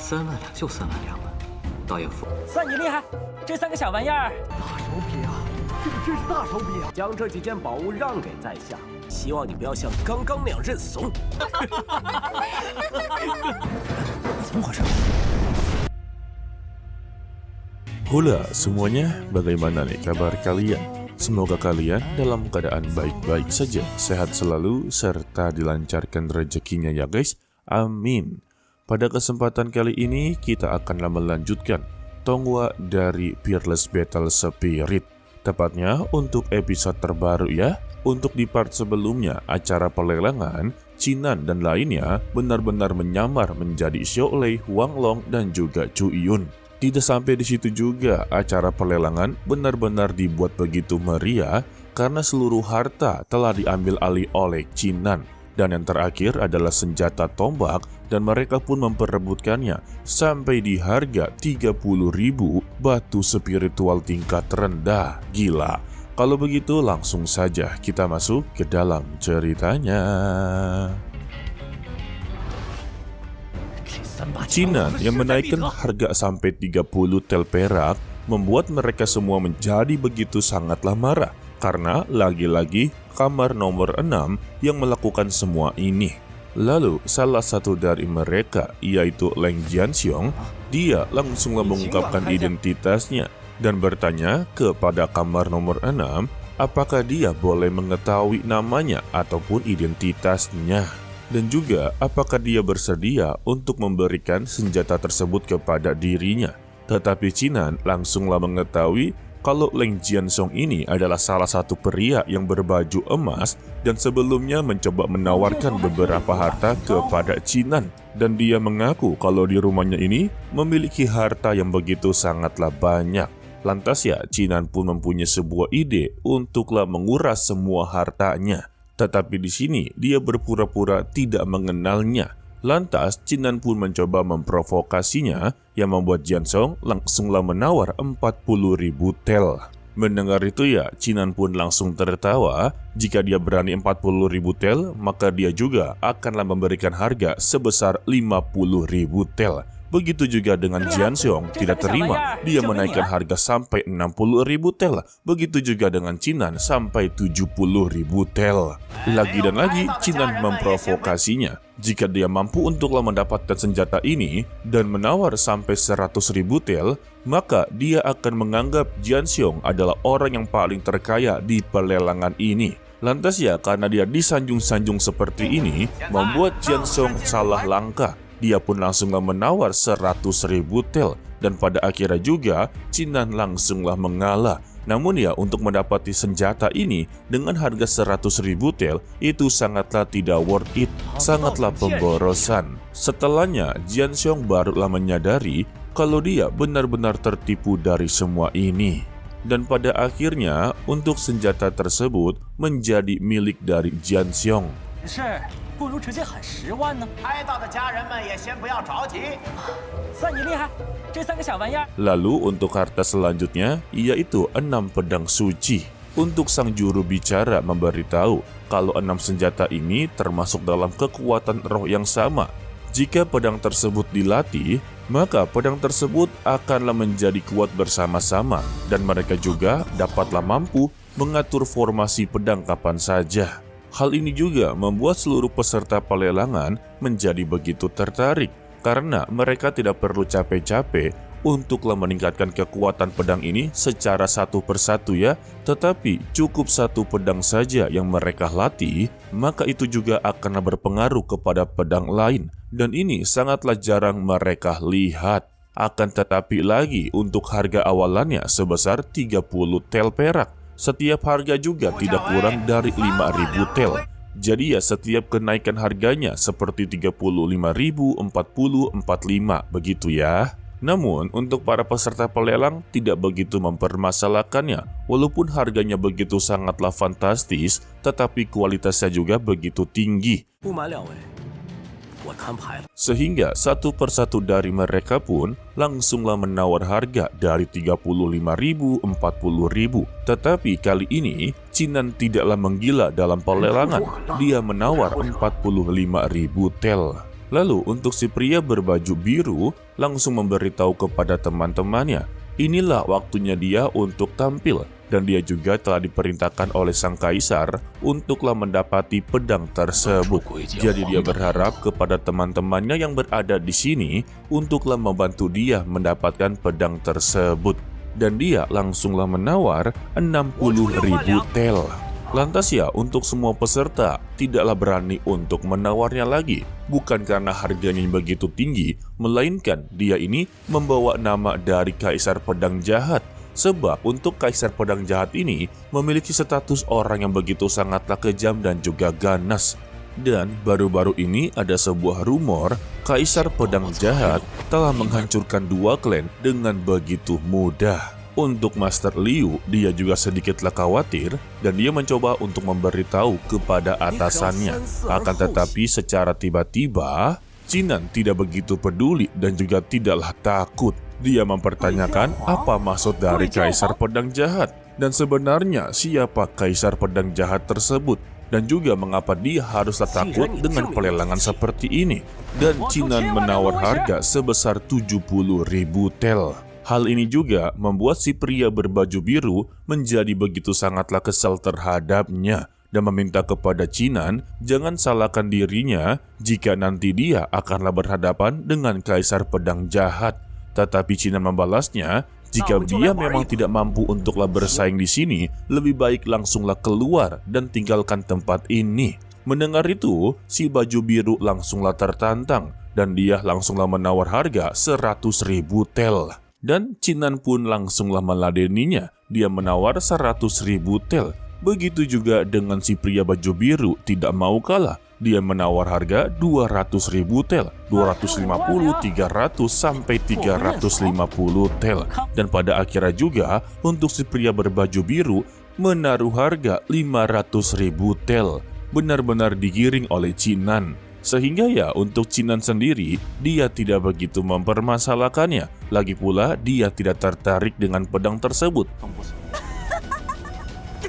3万两就3万2了，倒也服。算你厉害，这3个小玩意儿。大手笔啊！这个真是大手笔啊！将这几件宝物让给在下，希望你不要像刚刚那样认怂。怎么回事Hula semuanya, bagaimana nih kabar kalian? Semoga kalian dalam keadaan baik-baik saja, sehat selalu, serta dilancarkan rezekinya ya guys. Amin. Pada kesempatan kali ini kita akanlah melanjutkan Tonghua dari Fearless Battle Spirit. Tepatnya untuk episode terbaru ya. Untuk di part sebelumnya, acara pelelangan, Qinan dan lainnya benar-benar menyamar menjadi Xiaolei, Huang Long, dan juga Chu Yun. Tidak sampai di situ juga, acara pelelangan benar-benar dibuat begitu meriah karena seluruh harta telah diambil alih oleh Qinan. Dan yang terakhir adalah senjata tombak dan mereka pun memperebutkannya sampai di harga 30.000 batu spiritual tingkat rendah. Gila. Kalau begitu langsung saja kita masuk ke dalam ceritanya. Qinan yang menaikkan harga sampai 30 tel perak membuat mereka semua menjadi begitu sangatlah marah. Karena lagi-lagi kamar nomor 6 yang melakukan semua ini. Lalu salah satu dari mereka yaitu Leng Jianxiong, dia langsung mengungkapkan identitasnya dan bertanya kepada kamar nomor 6 apakah dia boleh mengetahui namanya ataupun identitasnya. Dan juga apakah dia bersedia untuk memberikan senjata tersebut kepada dirinya. Tetapi Qinan langsunglah mengetahui kalau Leng Jianxiong ini adalah salah satu pria yang berbaju emas dan sebelumnya mencoba menawarkan beberapa harta kepada Qinan. Dan dia mengaku kalau di rumahnya ini memiliki harta yang begitu sangatlah banyak. Lantas ya Qinan pun mempunyai sebuah ide untuklah menguras semua hartanya. Tetapi di sini dia berpura-pura tidak mengenalnya. Lantas Qinan pun mencoba memprovokasinya yang membuat Jianxiong langsunglah menawar 40.000 tel. Mendengar itu ya Qinan pun langsung tertawa. Jika dia berani 40.000 tel, maka dia juga akanlah memberikan harga sebesar 50.000 tel. Begitu juga dengan Jianxiong tidak terima, dia menaikkan harga sampai 60.000 tel. Begitu juga dengan Qinan sampai 70.000 tel. Lagi dan lagi Qinan memprovokasinya. Jika dia mampu untuklah mendapatkan senjata ini dan menawar sampai 100.000 tel, maka dia akan menganggap Jianxiong adalah orang yang paling terkaya di pelelangan ini. Lantas ya karena dia disanjung-sanjung seperti ini, membuat Jianxiong salah langkah. Dia pun langsunglah menawar 100.000 tel dan pada akhirnya juga Qinan langsunglah mengalah. Namun ya untuk mendapati senjata ini dengan harga 100.000 tel itu sangatlah tidak worth it, sangatlah pemborosan. Setelahnya Jianxiong barulah menyadari kalau dia benar-benar tertipu dari semua ini. Dan pada akhirnya untuk senjata tersebut menjadi milik dari Jianxiong. 不如直接喊10万呢？拍到的家人们也先不要着急。算你厉害，这3个小玩意儿。 Lalu untuk harta selanjutnya yaitu 6 pedang suci. Untuk sang juru bicara memberitahu kalau 6 senjata ini termasuk dalam kekuatan roh yang sama. Jika pedang tersebut dilatih, maka pedang tersebut akanlah menjadi kuat bersama-sama dan mereka juga dapatlah mampu mengatur formasi pedang kapan saja. Hal ini juga membuat seluruh peserta pelelangan menjadi begitu tertarik karena mereka tidak perlu capek-capek untuklah meningkatkan kekuatan pedang ini secara satu persatu ya, tetapi cukup satu pedang saja yang mereka latih, maka itu juga akan berpengaruh kepada pedang lain dan ini sangatlah jarang mereka lihat. Akan tetapi lagi untuk harga awalannya sebesar 30 tel perak. Setiap harga juga tidak kurang dari 5.000 tel. Jadi ya setiap kenaikan harganya seperti 35.000, 40, 45 begitu ya. Namun untuk para peserta pelelang tidak begitu mempermasalahkannya. Walaupun harganya begitu sangatlah fantastis, tetapi kualitasnya juga begitu tinggi. Sehingga satu persatu dari mereka pun langsunglah menawar harga dari 35.000, 40.000. Tetapi kali ini Qinan tidaklah menggila dalam pelelangan. Dia menawar 45.000 tel. Lalu untuk si pria berbaju biru langsung memberitahu kepada teman-temannya, inilah waktunya dia untuk tampil. Dan dia juga telah diperintahkan oleh sang kaisar untuklah mendapati pedang tersebut. Jadi dia berharap kepada teman-temannya yang berada di sini untuklah membantu dia mendapatkan pedang tersebut. Dan dia langsunglah menawar 60.000 tel. Lantas ya, untuk semua peserta tidaklah berani untuk menawarnya lagi. Bukan karena harganya yang begitu tinggi, melainkan dia ini membawa nama dari Kaisar Pedang Jahat. Sebab untuk Kaisar Pedang Jahat ini memiliki status orang yang begitu sangatlah kejam dan juga ganas. Dan baru-baru ini ada sebuah rumor Kaisar Pedang Jahat telah menghancurkan 2 klan dengan begitu mudah. Untuk Master Liu, dia juga sedikitlah khawatir dan dia mencoba untuk memberitahu kepada atasannya. Akan tetapi secara tiba-tiba, Qinan tidak begitu peduli dan juga tidaklah takut. Dia mempertanyakan apa maksud dari Kaisar Pedang Jahat dan sebenarnya siapa Kaisar Pedang Jahat tersebut dan juga mengapa dia haruslah takut dengan pelelangan seperti ini. Dan Qinan menawar harga sebesar 70.000 tel. Hal ini juga membuat si pria berbaju biru menjadi begitu sangatlah kesal terhadapnya dan meminta kepada Qinan jangan salahkan dirinya jika nanti dia akanlah berhadapan dengan Kaisar Pedang Jahat. Tetapi Qinan membalasnya, jika dia memang tidak mampu untuklah bersaing di sini, lebih baik langsunglah keluar dan tinggalkan tempat ini. Mendengar itu, si baju biru langsunglah tertantang dan dia langsunglah menawar harga 100.000 tel. Dan Qinan pun langsunglah meladeninya, dia menawar 100.000 tel. Begitu juga dengan si pria baju biru tidak mau kalah. Dia menawar harga 200.000 tel, 250, 300, sampai 350 tel. Dan pada akhirnya juga untuk si pria berbaju biru menaruh harga 500.000 tel. Benar-benar digiring oleh Qinan. Sehingga ya untuk Qinan sendiri dia tidak begitu mempermasalahkannya. Lagi pula dia tidak tertarik dengan pedang tersebut.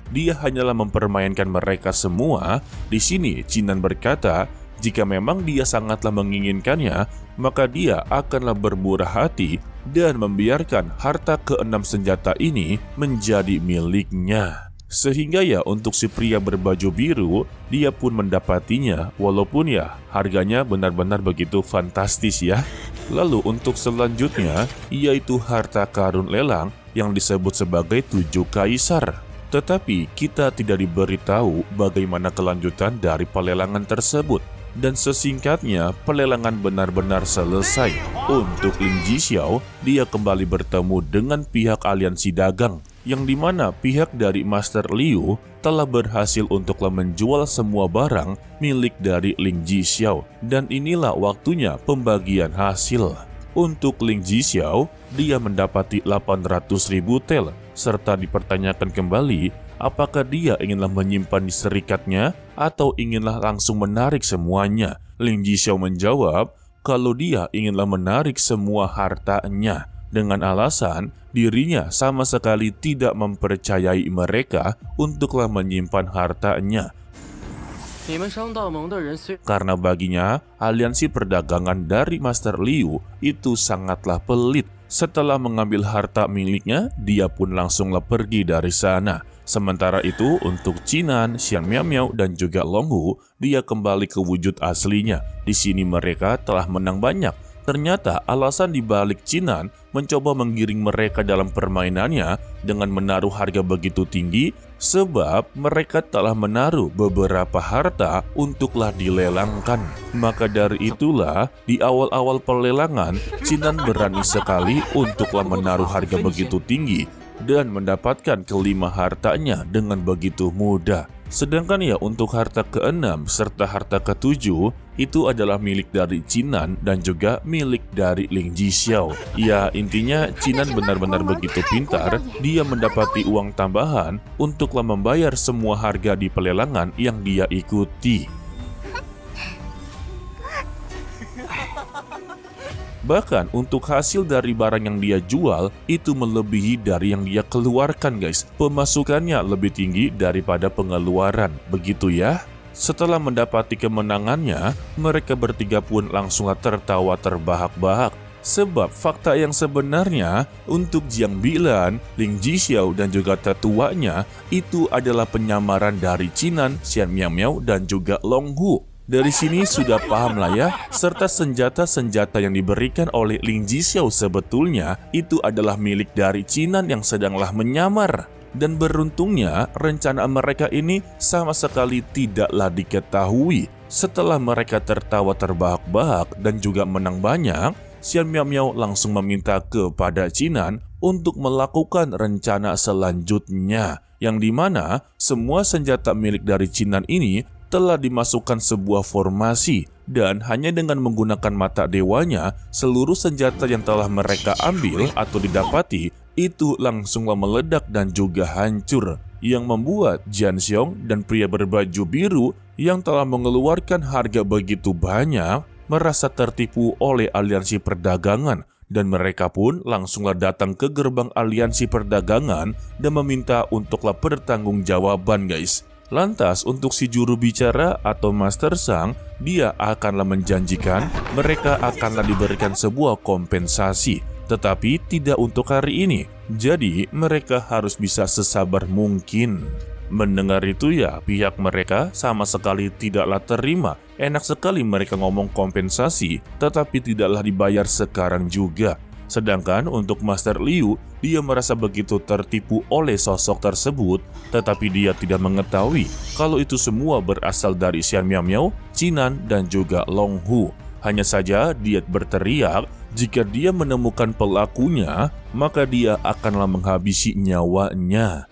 Dia hanyalah mempermainkan mereka semua. Di sini Qinan berkata, jika memang dia sangatlah menginginkannya, maka dia akanlah bermurah hati dan membiarkan harta ke-6 senjata ini menjadi miliknya. Sehingga ya untuk si pria berbaju biru, dia pun mendapatinya walaupun ya harganya benar-benar begitu fantastis ya. Lalu untuk selanjutnya, yaitu harta karun lelang yang disebut sebagai 7 kaisar. Tetapi kita tidak diberitahu bagaimana kelanjutan dari pelelangan tersebut. Dan sesingkatnya, pelelangan benar-benar selesai. Untuk Ling Jixiao, dia kembali bertemu dengan pihak aliansi dagang, yang dimana pihak dari Master Liu telah berhasil untuklah menjual semua barang milik dari Ling Jixiao. Dan inilah waktunya pembagian hasil. Untuk Ling Jixiao, dia mendapati 800.000 tel, serta dipertanyakan kembali apakah dia inginlah menyimpan di serikatnya atau inginlah langsung menarik semuanya. Ling Jixiao menjawab kalau dia inginlah menarik semua hartanya dengan alasan dirinya sama sekali tidak mempercayai mereka untuklah menyimpan hartanya. Karena baginya aliansi perdagangan dari Master Liu itu sangatlah pelit. Setelah mengambil harta miliknya, dia pun langsunglah pergi dari sana. Sementara itu untuk Qinan, Xian Miao dan juga Long Hu, dia kembali ke wujud aslinya. Di sini mereka telah menang banyak. Ternyata alasan dibalik Qinan mencoba menggiring mereka dalam permainannya dengan menaruh harga begitu tinggi sebab mereka telah menaruh beberapa harta untuklah dilelangkan. Maka dari itulah di awal-awal pelelangan Qinan berani sekali untuklah menaruh harga begitu tinggi dan mendapatkan kelima hartanya dengan begitu mudah. Sedangkan ya untuk harta ke-6 serta harta ke-7 itu adalah milik dari Qinan dan juga milik dari Ling Jixiao. Ya intinya Qinan benar-benar begitu pintar, dia mendapati uang tambahan untuklah membayar semua harga di pelelangan yang dia ikuti. Bahkan untuk hasil dari barang yang dia jual itu melebihi dari yang dia keluarkan guys. Pemasukannya lebih tinggi daripada pengeluaran, begitu ya. Setelah mendapati kemenangannya, mereka bertiga pun langsunglah tertawa terbahak-bahak. Sebab fakta yang sebenarnya untuk Jiang Bilan, Ling Jixiao dan juga tetuanya itu adalah penyamaran dari Qinan, Xian Miao dan juga Long Hu. Dari sini sudah paham lah ya, serta senjata-senjata yang diberikan oleh Ling Jixiao sebetulnya itu adalah milik dari Qinan yang sedanglah menyamar. Dan beruntungnya rencana mereka ini sama sekali tidaklah diketahui. Setelah mereka tertawa terbahak-bahak dan juga menang banyak, Xian Miao langsung meminta kepada Qinan untuk melakukan rencana selanjutnya, yang dimana semua senjata milik dari Qinan ini telah dimasukkan sebuah formasi, dan hanya dengan menggunakan mata dewanya, seluruh senjata yang telah mereka ambil atau didapati itu langsunglah meledak dan juga hancur, yang membuat Jian Xiong dan pria berbaju biru yang telah mengeluarkan harga begitu banyak merasa tertipu oleh aliansi perdagangan, dan mereka pun langsunglah datang ke gerbang aliansi perdagangan dan meminta untuklah pertanggungjawaban guys. Lantas untuk si juru bicara atau Master Sang, dia akanlah menjanjikan mereka akanlah diberikan sebuah kompensasi, tetapi tidak untuk hari ini. Jadi mereka harus bisa sesabar mungkin. Mendengar itu ya, pihak mereka sama sekali tidaklah terima. Enak sekali mereka ngomong kompensasi, tetapi tidaklah dibayar sekarang juga. Sedangkan untuk Master Liu, dia merasa begitu tertipu oleh sosok tersebut, tetapi dia tidak mengetahui kalau itu semua berasal dari Xian Miao, Qinan, dan juga Long Hu. Hanya saja dia berteriak, jika dia menemukan pelakunya, maka dia akanlah menghabisi nyawanya.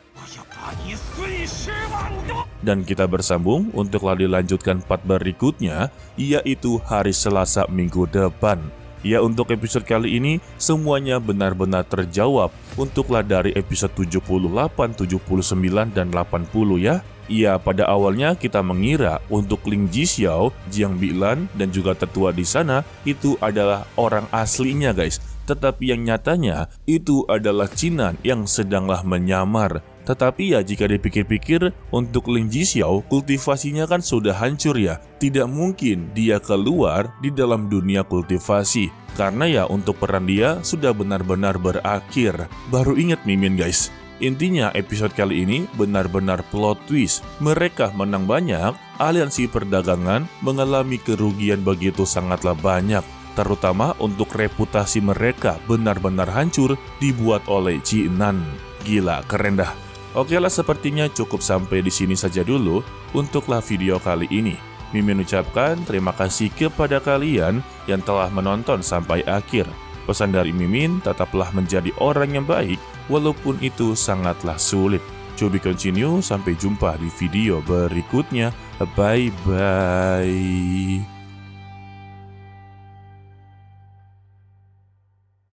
Dan kita bersambung untuklah dilanjutkan part berikutnya, yaitu hari Selasa minggu depan. Ya, untuk episode kali ini semuanya benar-benar terjawab untuklah dari episode 78, 79, dan 80 ya. Ya, pada awalnya kita mengira untuk Ling Jixiao, Jiang Bilan, dan juga tetua di sana itu adalah orang aslinya guys. Tetapi yang nyatanya itu adalah Qinan yang sedanglah menyamar. Tetapi ya jika dipikir-pikir, untuk Ling Jixiao kultivasinya kan sudah hancur ya. Tidak mungkin dia keluar di dalam dunia kultivasi. Karena ya untuk peran dia sudah benar-benar berakhir. Baru ingat Mimin guys. Intinya episode kali ini benar-benar plot twist. Mereka menang banyak, aliansi perdagangan mengalami kerugian begitu sangatlah banyak. Terutama untuk reputasi mereka benar-benar hancur dibuat oleh Qinan. Gila, keren dah. Oke lah, sepertinya cukup sampai di sini saja dulu untuklah video kali ini. Mimin ucapkan terima kasih kepada kalian yang telah menonton sampai akhir. Pesan dari Mimin, tetaplah menjadi orang yang baik walaupun itu sangatlah sulit. To be continue, sampai jumpa di video berikutnya. Bye-bye.